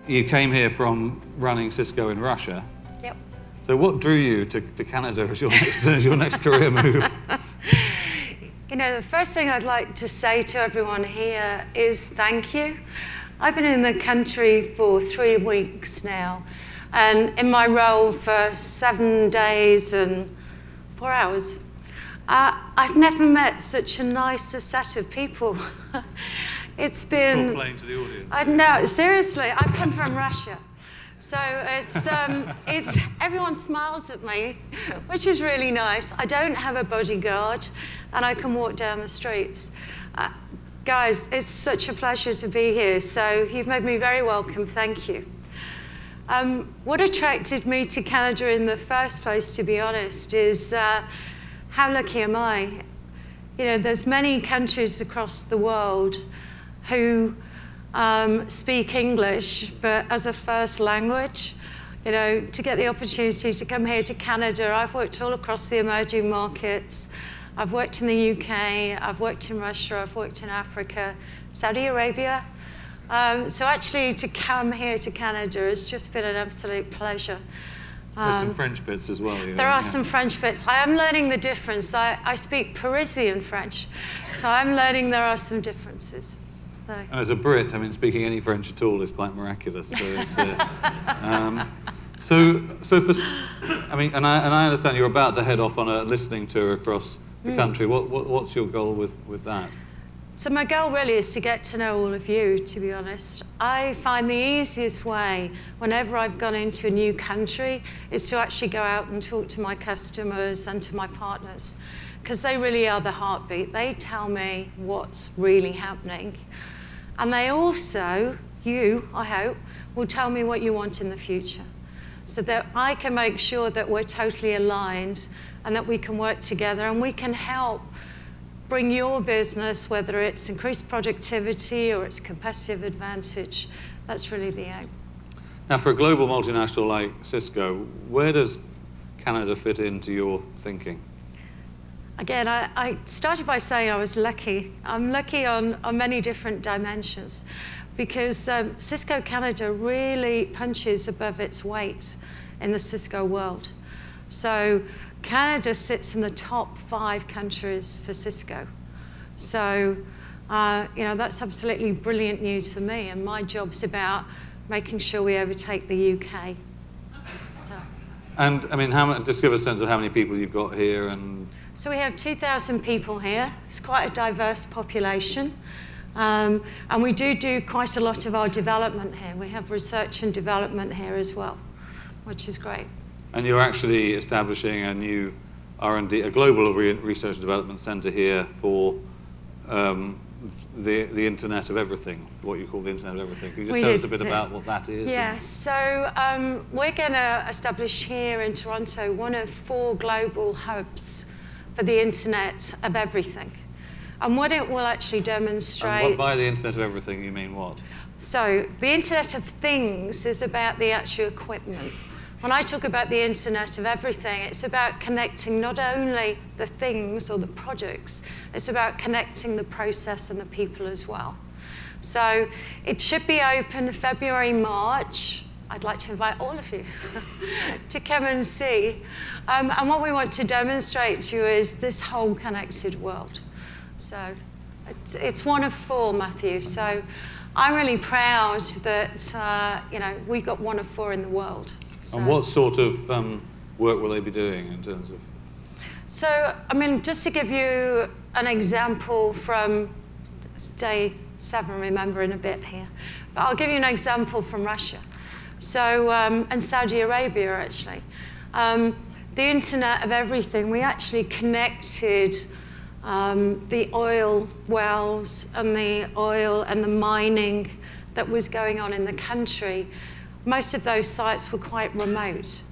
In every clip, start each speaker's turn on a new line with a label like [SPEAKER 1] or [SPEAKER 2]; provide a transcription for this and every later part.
[SPEAKER 1] you came here from running Cisco in Russia.
[SPEAKER 2] Yep.
[SPEAKER 1] So what drew you to Canada as your next career move?
[SPEAKER 2] You know, the first thing I'd like to say to everyone here is thank you. I've been in the country for 3 weeks now, and in my role for 7 days and 4 hours. I've never met such a nicer set of people. It's been...
[SPEAKER 1] Playing to the audience.
[SPEAKER 2] I know, seriously, I've come from Russia. So it's everyone smiles at me, which is really nice. I don't have a bodyguard, and I can walk down the streets. Guys, it's such a pleasure to be here. So you've made me very welcome. Thank you. What attracted me to Canada in the first place, to be honest, is how lucky am I? You know, there's many countries across the world who speak English, but as a first language. You know, to get the opportunity to come here to Canada, I've worked all across the emerging markets. I've worked in the UK, I've worked in Russia, I've worked in Africa, Saudi Arabia. So actually to come here to Canada has just been an absolute pleasure.
[SPEAKER 1] There's some French bits as well.
[SPEAKER 2] There are some French bits. I am learning the difference. I speak Parisian French, so I'm learning there are some differences. So.
[SPEAKER 1] And as a Brit, I mean, speaking any French at all is quite miraculous. So, I mean, and I understand you're about to head off on a listening tour across the country. What's your goal with that?
[SPEAKER 2] So my goal really is to get to know all of you, to be honest. I find the easiest way, whenever I've gone into a new country, is to actually go out and talk to my customers and to my partners, because they really are the heartbeat. They tell me what's really happening. And they also, you, I hope, will tell me what you want in the future, so that I can make sure that we're totally aligned and that we can work together and we can help bring your business, whether it's increased productivity or it's competitive advantage. That's really the aim.
[SPEAKER 1] Now, for a global multinational like Cisco, where does Canada fit into your thinking?
[SPEAKER 2] Again, I started by saying I was lucky. I'm lucky on many different dimensions, because Cisco Canada really punches above its weight in the Cisco world. So Canada sits in the top 5 countries for Cisco. So, you know, that's absolutely brilliant news for me, and my job's about making sure we overtake the UK.
[SPEAKER 1] And, I mean, just give a sense of how many people you've got here. And
[SPEAKER 2] so we have 2,000 people here. It's quite a diverse population. And we do quite a lot of our development here. We have research and development here as well, which is great.
[SPEAKER 1] And you're actually establishing a new R&D, a global research and development center here for the Internet of Everything, what you call the Internet of Everything. Can you just tell us a bit about what that is?
[SPEAKER 2] Yeah, so we're going to establish here in Toronto one of 4 global hubs for the Internet of Everything. And what it will actually demonstrate...
[SPEAKER 1] And by the Internet of Everything, you mean what?
[SPEAKER 2] So the Internet of Things is about the actual equipment. When I talk about the Internet of Everything, it's about connecting not only the things or the projects, it's about connecting the process and the people as well. So it should be open February, March. I'd like to invite all of you to come and see. And what we want to demonstrate to you is this whole connected world. So it's one of 4, Matthew. So I'm really proud that you know, we've got one of 4 in the world. So.
[SPEAKER 1] And what sort of work will they be doing in terms of?
[SPEAKER 2] So, I mean, just to give you an example from day 7, remembering a bit here, but I'll give you an example from Russia. So, and Saudi Arabia, actually. The Internet of Everything, we actually connected the oil wells and the oil and the mining that was going on in the country. Most of those sites were quite remote.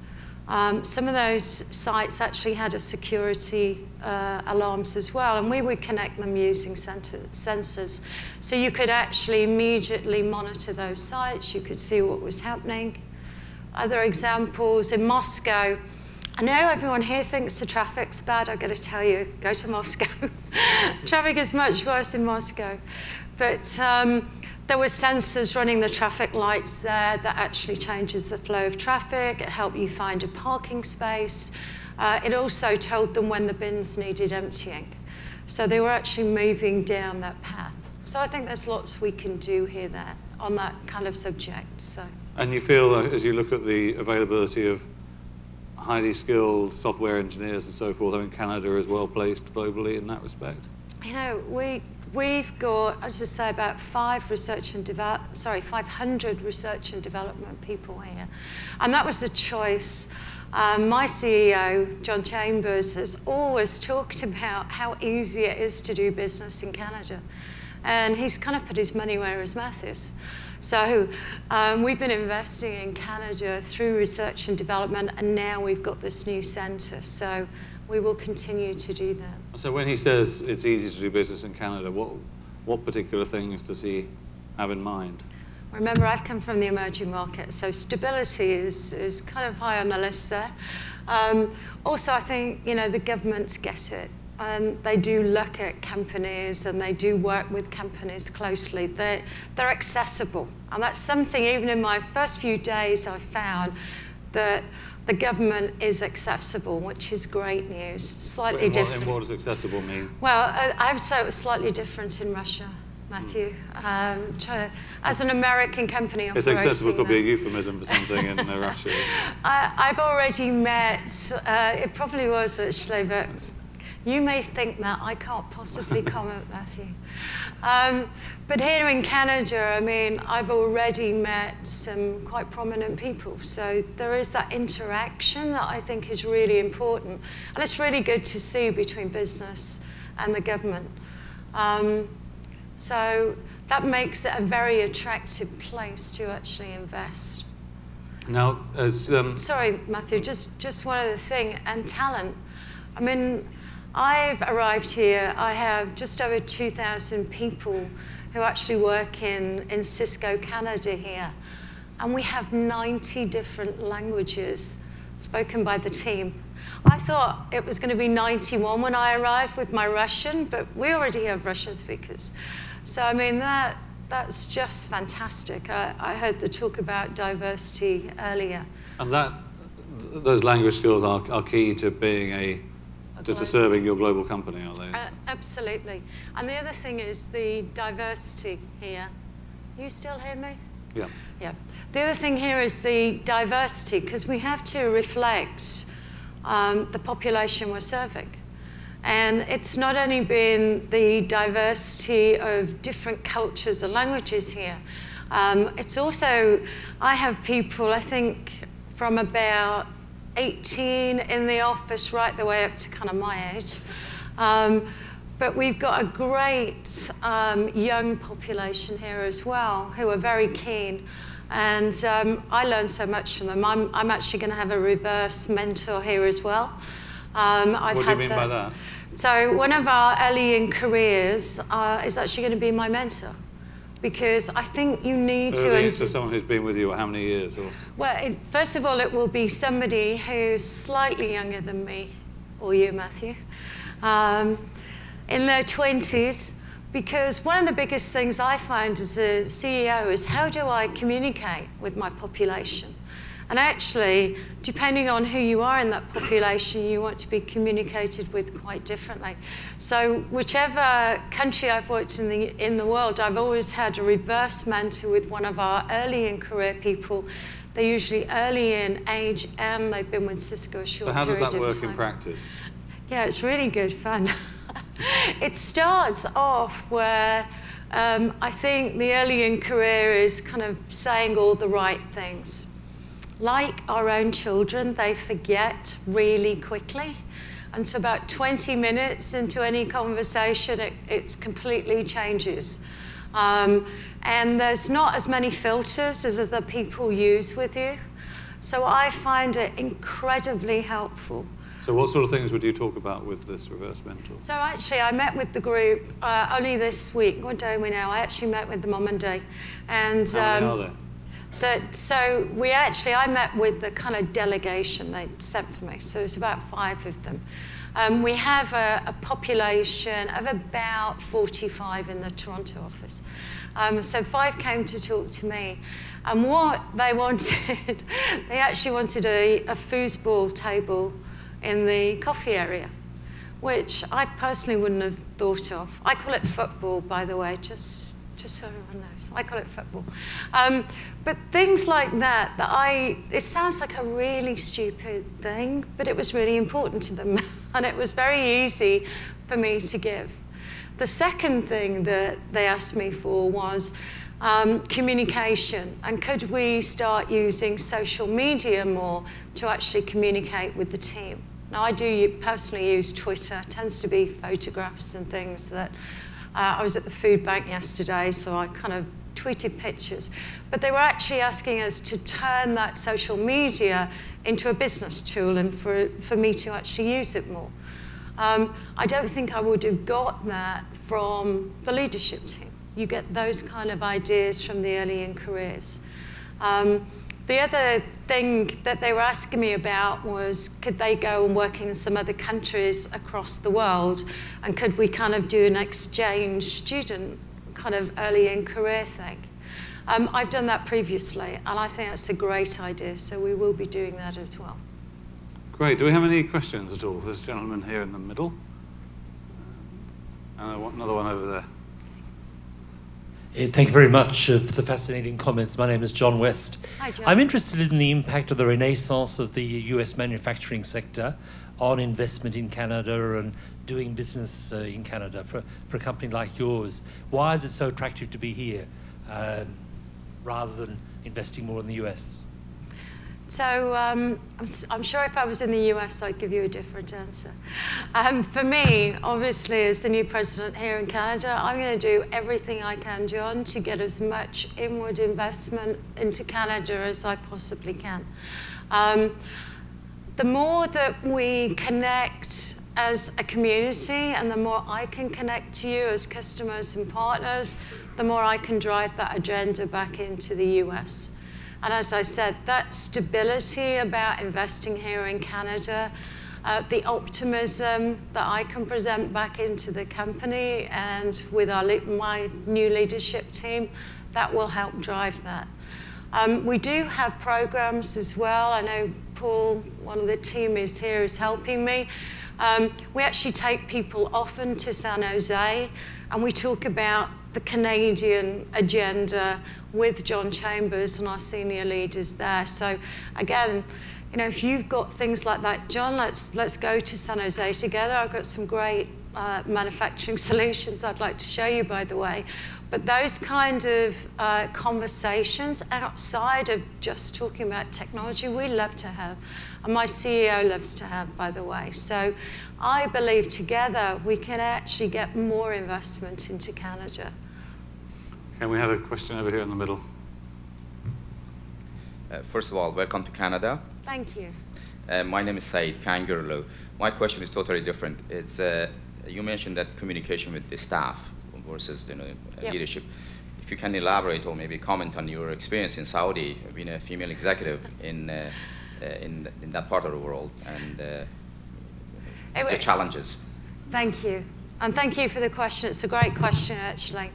[SPEAKER 2] Some of those sites actually had a security alarms as well, and we would connect them using sensors. So you could actually immediately monitor those sites. You could see what was happening. Other examples, in Moscow, I know everyone here thinks the traffic's bad. I've got to tell you, go to Moscow. Traffic is much worse in Moscow. But there were sensors running the traffic lights there that actually changes the flow of traffic. It helped you find a parking space. It also told them when the bins needed emptying. So they were actually moving down that path. So I think there's lots we can do here there on that kind of subject. So.
[SPEAKER 1] And you feel, as you look at the availability of highly skilled software engineers and so forth, I mean, Canada is well placed globally in that respect?
[SPEAKER 2] You know, we've got, as I say, about 500 research and development people here. And that was a choice. My CEO, John Chambers, has always talked about how easy it is to do business in Canada. And he's kind of put his money where his mouth is. So we've been investing in Canada through research and development, and now we've got this new centre. So we will continue to do that.
[SPEAKER 1] So when he says it's easy to do business in Canada, what particular things does he have in mind?
[SPEAKER 2] Remember, I've come from the emerging market, so stability is kind of high on the list there. Also, I think, you know, the governments get it. They do look at companies and they do work with companies closely. They're accessible. And that's something, even in my first few days, I found that the government is accessible, which is great news. Slightly different.
[SPEAKER 1] And what does accessible mean?
[SPEAKER 2] Well, I've said it was slightly different in Russia, Matthew. As an American company operating...
[SPEAKER 1] It's accessible could be a euphemism for something in Russia.
[SPEAKER 2] I've already met, it probably was actually, but you may think that. I can't possibly comment, Matthew. But here in Canada, I mean, I've already met some quite prominent people. So there is that interaction that I think is really important. And it's really good to see between business and the government. So that makes it a very attractive place to actually invest.
[SPEAKER 1] Now, as...
[SPEAKER 2] Sorry, Matthew, just one other thing, and talent. I mean, I've arrived here, I have just over 2,000 people who actually work in Cisco Canada here. And we have 90 different languages spoken by the team. I thought it was going to be 91 when I arrived with my Russian, but we already have Russian speakers. So, I mean, that's just fantastic. I heard the talk about diversity earlier.
[SPEAKER 1] And those language skills are key to being to serving your global company, are they?
[SPEAKER 2] Absolutely. And the other thing is the diversity here. You still hear me?
[SPEAKER 1] Yeah.
[SPEAKER 2] Yeah. The other thing here is the diversity, because we have to reflect the population we're serving. And it's not only been the diversity of different cultures and languages here. It's also, I have people, I think, from about 18 in the office right the way up to kind of my age. But we've got a great young population here as well who are very keen. And I learn so much from them. I'm actually going to have a reverse mentor here as well.
[SPEAKER 1] What do you mean by that?
[SPEAKER 2] So one of our early in careers is actually going to be my mentor. Because I think you need to...
[SPEAKER 1] So someone who's been with you how many years? Or?
[SPEAKER 2] Well, first of all, it will be somebody who's slightly younger than me, or you, Matthew, in their 20s. Because one of the biggest things I find as a CEO is how do I communicate with my population? And actually, depending on who you are in that population, you want to be communicated with quite differently. So whichever country I've worked in the world, I've always had a reverse mentor with one of our early in career people. They're usually early in age and they've been with Cisco a short period of time.
[SPEAKER 1] So how does that work in practice?
[SPEAKER 2] Yeah, it's really good fun. It starts off where I think the early in career is kind of saying all the right things. Like our own children, they forget really quickly. And so about 20 minutes into any conversation, it completely changes. And there's not as many filters as other people use with you. So I find it incredibly helpful.
[SPEAKER 1] So what sort of things would you talk about with this reverse mentor?
[SPEAKER 2] So actually, I met with the group only this week. What day are we now? I actually met with them on Monday. And,
[SPEAKER 1] how many are there?
[SPEAKER 2] So I met with the kind of delegation they sent for me. So it's about 5 of them. We have a population of about 45 in the Toronto office. So 5 came to talk to me. And what they wanted, they actually wanted a foosball table in the coffee area, which I personally wouldn't have thought of. I call it football, by the way, just so everyone knows. I call it football. But things like that, it sounds like a really stupid thing, but it was really important to them. And it was very easy for me to give. The second thing that they asked me for was communication. And could we start using social media more to actually communicate with the team? Now, I do personally use Twitter. It tends to be photographs and things that I was at the food bank yesterday, so I kind of tweeted pictures. But they were actually asking us to turn that social media into a business tool and for me to actually use it more. I don't think I would have got that from the leadership team. You get those kind of ideas from the early in careers. The other thing that they were asking me about was, could they go and work in some other countries across the world, and could we kind of do an exchange student kind of early in career thing? I've done that previously, and I think that's a great idea, so we will be doing that as well.
[SPEAKER 1] Great. Do we have any questions at all? This gentleman here in the middle. And another one over there.
[SPEAKER 3] Thank you very much for the fascinating comments. My name is John West.
[SPEAKER 2] Hi, John.
[SPEAKER 3] I'm interested in the impact of the renaissance of the US manufacturing sector on investment in Canada and doing business in Canada for a company like yours. Why is it so attractive to be here rather than investing more in the US?
[SPEAKER 2] So I'm sure if I was in the US, I'd give you a different answer. For me, obviously, as the new president here in Canada, I'm going to do everything I can, John, to get as much inward investment into Canada as I possibly can. The more that we connect as a community and the more I can connect to you as customers and partners, the more I can drive that agenda back into the US. And as I said, that stability about investing here in Canada, the optimism that I can present back into the company and with my new leadership team, that will help drive that. We do have programs as well. I know Paul, one of the team is here, is helping me. We actually take people often to San Jose, and we talk about the Canadian agenda with John Chambers and our senior leaders there. So again, you know, if you've got things like that, John, let's go to San Jose together. I've got some great manufacturing solutions I'd like to show you, by the way. But those kind of conversations outside of just talking about technology, we love to have. And my CEO loves to have, by the way. So I believe together we can actually get more investment into Canada.
[SPEAKER 1] Okay, we had a question over here in the middle.
[SPEAKER 4] First of all, welcome to Canada.
[SPEAKER 2] Thank you.
[SPEAKER 4] My name is Said Kangurlu. My question is totally different. It's, you mentioned that communication with the staff versus
[SPEAKER 2] Yep.
[SPEAKER 4] leadership. If you can elaborate or maybe comment on your experience in Saudi, being a female executive in that part of the world, and the challenges.
[SPEAKER 2] Thank you. And thank you for the question. It's a great question, actually.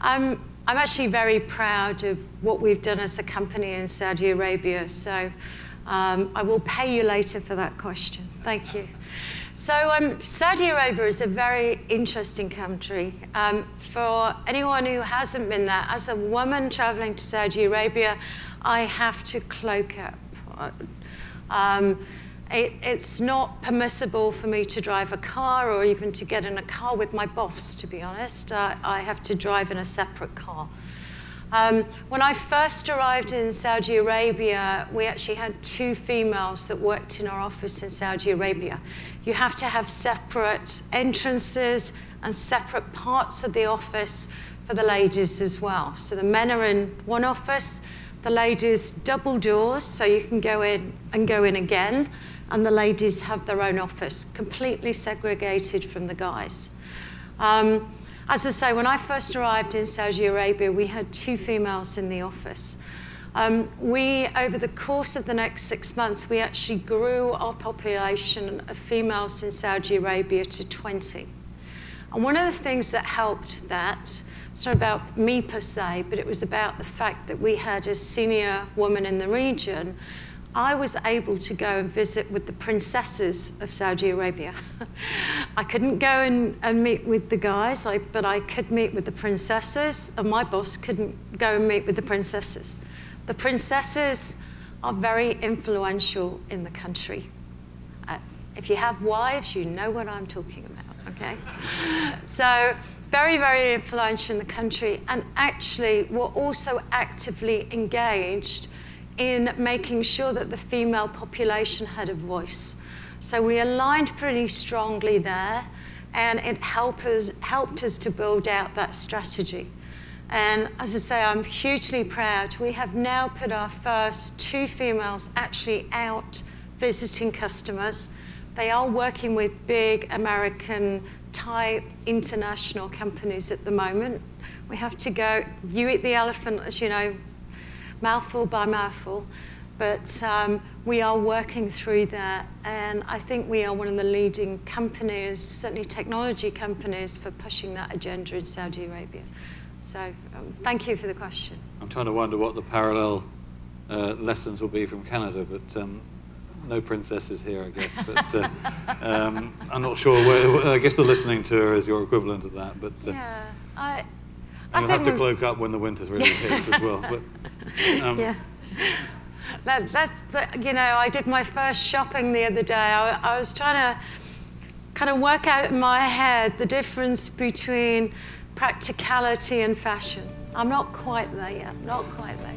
[SPEAKER 2] I'm actually very proud of what we've done as a company in Saudi Arabia. So I will pay you later for that question. Thank you. So Saudi Arabia is a very interesting country. For anyone who hasn't been there, as a woman traveling to Saudi Arabia, I have to cloak up. It's not permissible for me to drive a car or even to get in a car with my boss, to be honest. I have to drive in a separate car. When I first arrived in Saudi Arabia, we actually had 2 females that worked in our office in Saudi Arabia. You have to have separate entrances and separate parts of the office for the ladies as well. So the men are in one office, the ladies double doors, so you can go in and go in again, and the ladies have their own office, completely segregated from the guys. As I say, when I first arrived in Saudi Arabia, we had 2 females in the office. We, over the course of the next 6 months, we actually grew our population of females in Saudi Arabia to 20. And one of the things that helped that, it's not about me per se, but it was about the fact that we had a senior woman in the region. I was able to go and visit with the princesses of Saudi Arabia. I couldn't go and meet with the guys, but I could meet with the princesses, and my boss couldn't go and meet with the princesses. The princesses are very influential in the country. If you have wives, you know what I'm talking about, okay? So, very, very influential in the country, and actually were also actively engaged in making sure that the female population had a voice. So we aligned pretty strongly there, and it helped us to build out that strategy. And as I say, I'm hugely proud. We have now put our first 2 females actually out visiting customers. They are working with big American type international companies at the moment. We have to go, you eat the elephant, as you know, mouthful by mouthful, but we are working through that, and I think we are one of the leading companies, certainly technology companies, for pushing that agenda in Saudi Arabia. So thank you for the question.
[SPEAKER 1] I'm trying to wonder what the parallel lessons will be from Canada, but no princesses here, I guess. But I'm not sure where, I guess the listening tour is your equivalent of that. But
[SPEAKER 2] yeah, I
[SPEAKER 1] you'll have to cloak up when the winter really hits as well. But,
[SPEAKER 2] yeah. That's you know, I did my first shopping the other day. I was trying to kind of work out in my head the difference between practicality and fashion. I'm not quite there yet, not quite there.